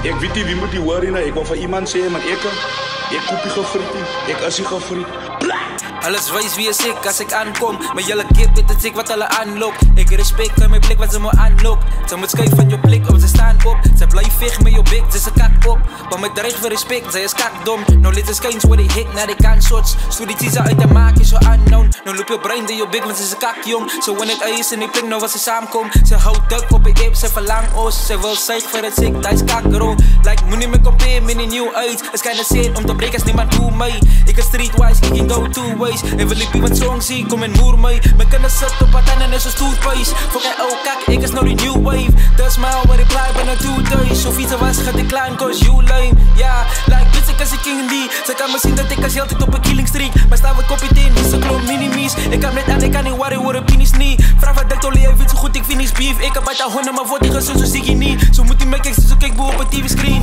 Ek weet nie wie moet die hoor nie, ek wil vir iemand sê, man, ek koepie gefriet nie, ek is nie gefriet. Alles wys wie is ek as ek aankom. Maar julle keer weet het ek wat hulle aanlok. Ek respect aan my plek wat ze me aanlok. Ze moet skuif van jou plek of ze staan op. Ze blijf veeg met jou bek, ze is een kak op. Maar met dreig vir respect, zij is kakdom. Nou let eens kijns waar die hek naar die kant shots. Stuur die teaser uit de maak is zo unknown. Nou loop je brein in jou bek, want ze is een kak jong. Zo wanneer het is in die plek, nou was ze samenkom. Ze houdt duk op die app, ze verlang os. Ze wil zeig voor het ziek, dat is kakro. Like moet niet meer compare met die nieuw uit. Het kan zin om te breken als niemand doe mij. Ik is streetwise, ik can go two ways. En wil ik iemand song zie, kom en moer mij. Mijn kinderen zitten op wat en is een stoelpace. Voor geen oude kak, ik is nou die new wave. Dat maar waar ik blijf bijna 2 days. Zo fietsen was gaat ik klein, cause you lame. Ja, like bitch, ik als ik king die. Ze kan me zien dat ik als altijd op een killing streak. Maar staan we kopje in, is een klon minimies. Ik kan net aan, ik kan niet worry, worden penis niet. Vraag wat denkt Ollie, hij weet zo goed, ik finish beef. Ik heb uit de honden, maar wordt die gezond, zo zie je niet. Zo moet hij me kijken, zo kijk boe op een tv-screen.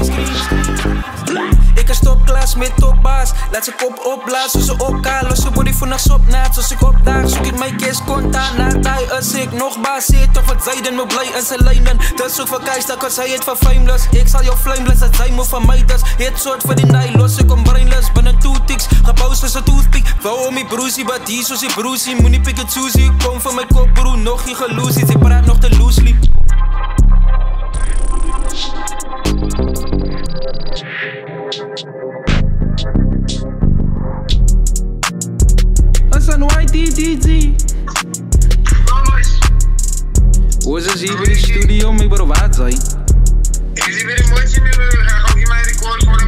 Ik kan stopklas met topbaas. Laat ze kop opblazen, ze opkaan. Los ze body voor nachts op naad. Zoals ik opdaag, zoek ik mijn cash contaan. Na die als ik nog baas zit. Of wat zijden me blij en zijn lijnen. Dat soort van keister, cause hij het van fameless. Ik zal jou flameless, dat zij me van mij dus. Het soort van die naai, los ik om brainless. Ben een toetiks, gebouwd zoals een toothpick. Wou om die broesie, maar die zoals die broesie. Moet niet pikken Susie, kom van mijn kop broer. Nog geen geloesie, ik praat nog te loosely. Hassan YTTG. Hoe is het hier bij de studio, mijn bro? Wat zei? Ik zie weer een mooi zien, we gaan ook in mijn record.